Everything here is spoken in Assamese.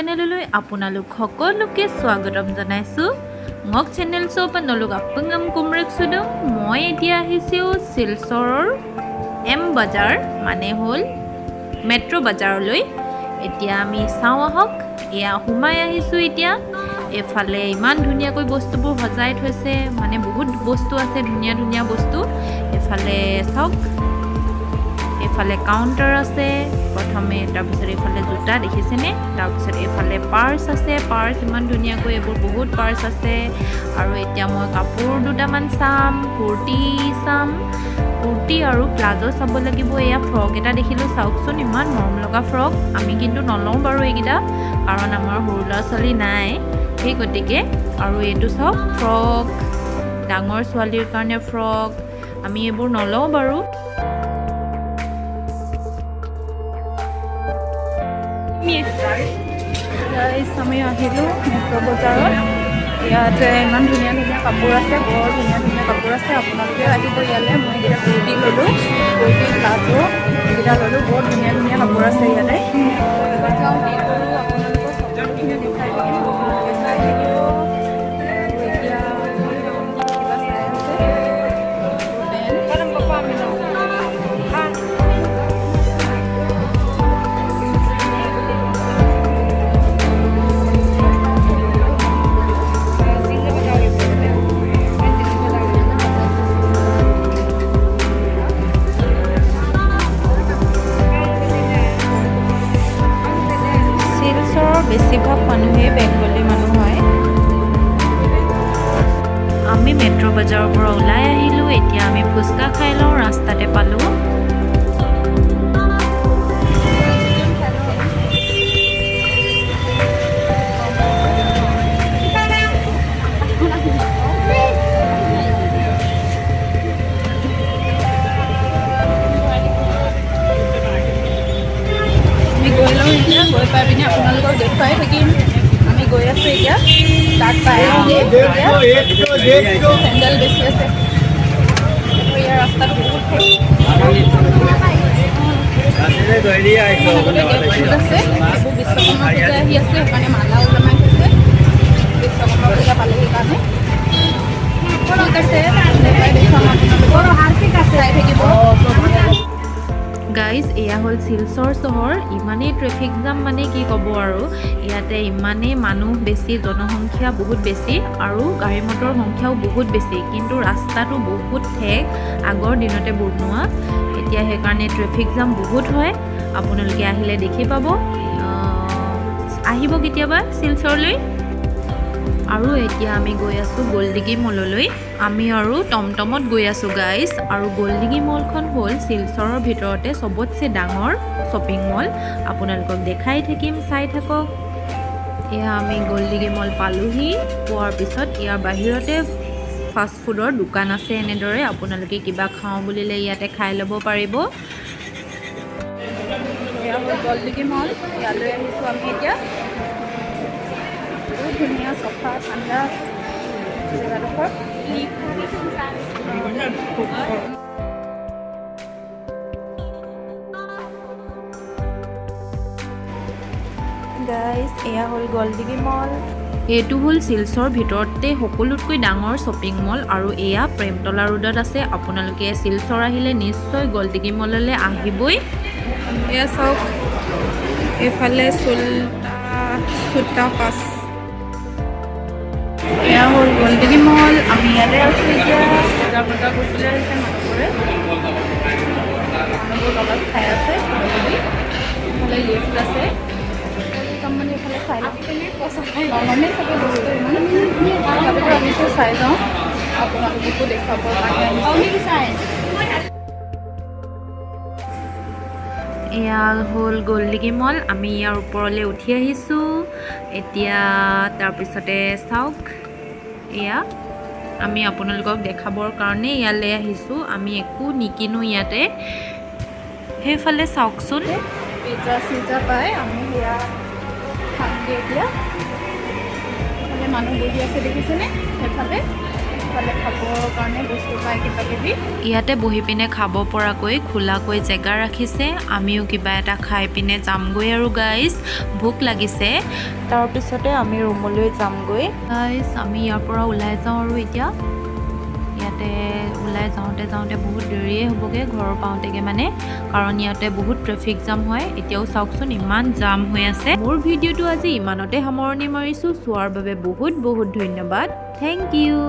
চেনেললৈ আপোনালোক সকলোকে স্বাগতম জনাইছোঁ। মোক চেনেল চোপা নলুক আপংগম কুমৰেক সুদং মই এতিয়া আহিছোঁ শিলচৰৰ এম বজাৰ মানে হ'ল মেট্ৰ' বজাৰলৈ। এতিয়া আমি চাওঁ আহক। এয়া সোমাই আহিছোঁ এতিয়া। এফালে ইমান ধুনীয়াকৈ বস্তুবোৰ সজাই থৈছে, মানে বহুত বস্তু আছে, ধুনীয়া ধুনীয়া বস্তু। এফালে চাওক, এফালে কাউণ্টাৰ আছে প্ৰথমে, তাৰপিছত এইফালে জোতা দেখিছেনে, তাৰপিছত এইফালে পাৰ্চ আছে, পাৰ্চ ইমান ধুনীয়াকৈ, এইবোৰ বহুত পাৰ্চ আছে। আৰু এতিয়া মই কাপোৰ দুটামান চাম, কুৰ্তি চাম, কুৰ্তি আৰু প্লাজো চাব লাগিব। এয়া ফ্ৰক এটা দেখিলোঁ, চাওকচোন ইমান মৰম লগা ফ্ৰক। আমি কিন্তু নলওঁ বাৰু এইকেইটা, কাৰণ আমাৰ সৰু ল'ৰা ছোৱালী নাই, সেই গতিকে। আৰু এইটো চাওক ফ্ৰক, ডাঙৰ ছোৱালীৰ কাৰণে ফ্ৰক, আমি এইবোৰ নলওঁ বাৰু। আমি আহিলোঁ মেট্ৰ' বজাৰত। ইয়াতে ইমান ধুনীয়া ধুনীয়া কাপোৰ আছে, বৰ ধুনীয়া ধুনীয়া কাপোৰ আছে। আপোনালোকে আহিব ইয়ালৈ। মই এইকেইটা কুৰ্তি ল'লোঁ, কুৰ্তি প্লাজো এইকেইটা ল'লোঁ, বৰ ধুনীয়া ধুনীয়া কাপোৰ আছে ইয়াতে। যাওঁ কি কৰোঁ আপোনালোকক সকলোখিনি দেখাই দিম, আপোনালোকে চাই থাকিব। এতিয়া কিবা চাই আছে বেছিভাগ মানুহে বেংগলী মানুহ হয়। আমি মেট্ৰ' বজাৰৰ পৰা ওলাই আহিলোঁ। এতিয়া আমি ফুচকা খাই লওঁ, ৰাস্তাতে পালোঁ। গৈ লওঁ এতিয়া, গৈ পাই পিনে আপোনালোকক দেখুৱাই থাকিম। আমি গৈ আছোঁ এতিয়া, তাত পাই চেণ্ডেল বেছি আছে। ইয়াৰ ৰাস্তাটো বহুত আছে, এইবোৰ বিশ্বকৰ্মা পূজা আহি আছে, সেইকাৰণে মালাও জমাই থৈছে বিশ্বকৰ্মা পূজা পালেহি কাৰণে। ঠিক আছে, দেখুৱাম আপোনালোকক, চাই থাকিব। গাইজ, এয়া হ'ল শিলচৰ চহৰ। ইমানেই ট্ৰেফিক জাম মানে কি ক'ব আৰু। ইয়াতে ইমানেই মানুহ বেছি, জনসংখ্যা বহুত বেছি আৰু গাড়ী মটৰৰ সংখ্যাও বহুত বেছি, কিন্তু ৰাস্তাটো বহুত ঠেক, আগৰ দিনতে বনোৱা। এতিয়া সেইকাৰণে ট্ৰেফিক জাম বহুত হয়। আপোনালোকে আহিলে দেখি পাব। আহিব কেতিয়াবা শিলচৰলৈ। আৰু এতিয়া আমি গৈ আছোঁ গল্ডিগি মললৈ। আমি আৰু টমটমত গৈ আছোঁ গাইজ। আৰু গল্ডিগি মলখন হ'ল শিলচৰৰ ভিতৰতে চবতছে ডাঙৰ শ্বপিং মল। আপোনালোকক দেখাই থাকিম, চাই থাকক। এয়া আমি গল্ডিগি মল পালোহি। পোৱাৰ পিছত ইয়াৰ বাহিৰতে ফাষ্ট ফুডৰ দোকান আছে এনেদৰে। আপোনালোকে কিবা খাওঁ বুলিলে ইয়াতে খাই ল'ব পাৰিব। এয়া হ'ল গল্ডিগি মল, ইয়ালৈ আহিছোঁ আমি এতিয়া। বহুত ধুনীয়া, চফা, ঠাণ্ডা জেগাডোখৰ। গাইজ, এয়া হ'ল গল্ডিগি মল। এইটো হ'ল শিলচৰ ভিতৰতে সকলোতকৈ ডাঙৰ শ্বপিং মল, আৰু এয়া প্ৰেমতলা ৰোডত আছে। আপোনালোকে শিলচৰ আহিলে নিশ্চয় গল্ডিগি মললৈ আহিবই। এয়া চাওক, এইফালে চুল্টা পাছ। এয়া হ'ল গল্ডিগি মল। আমি ইয়াতে আছোঁ এতিয়া। বজাৰ কৰিবলৈ আহিছে মানুহবোৰে, মানুহবোৰ তলত খাই আছে। এইফালে লিফ্ট আছে, মানে এইফালে চাই লওঁ। নলমেই চাগে বস্তু ইমান, তথাপিতো আনিছোঁ, চাই যাওঁ, আপোনালোককো দেখুৱাবৰ কাৰণে আহিছোঁ। এয়া হ'ল গল্ডিগি মল। আমি ইয়াৰ ওপৰলৈ উঠি আহিছোঁ এতিয়া। তাৰপিছতে চাওক, এয়া আমি আপোনালোকক দেখাবৰ কাৰণে ইয়ালৈ আহিছোঁ। আমি একো নিকিনো ইয়াতে। সেইফালে চাওকচোন, পিজ্জা চিজ্জা পায়, আমি সেয়া খামগৈ এতিয়া। সেইফালে মানুহ বহি আছে দেখিছেনে, সেইফালে পিছফালে খাবৰ কাৰণে বস্তু পায় কিবা কিবি। ইয়াতে বহি পিনে খাব পৰাকৈ খোলাকৈ জেগা ৰাখিছে। আমিও কিবা এটা খাই পিনে যামগৈ আৰু গাইজ, ভোক লাগিছে। তাৰপিছতে আমি ৰুমলৈ যামগৈ। গাইজ আমি ইয়াৰ পৰা ওলাই যাওঁ আৰু এতিয়া ইয়াতে ওলাই যাওঁতে বহুত দেৰিয়ে হ'বগৈ ঘৰৰ পাওঁতেগৈ মানে, কাৰণ ইয়াতে বহুত ট্ৰেফিক জাম হয়। এতিয়াও চাওকচোন ইমান জাম হৈ আছে। মোৰ ভিডিঅ'টো আজি ইমানতে সামৰণি মাৰিছোঁ। চোৱাৰ বাবে বহুত ধন্যবাদ। Thank U.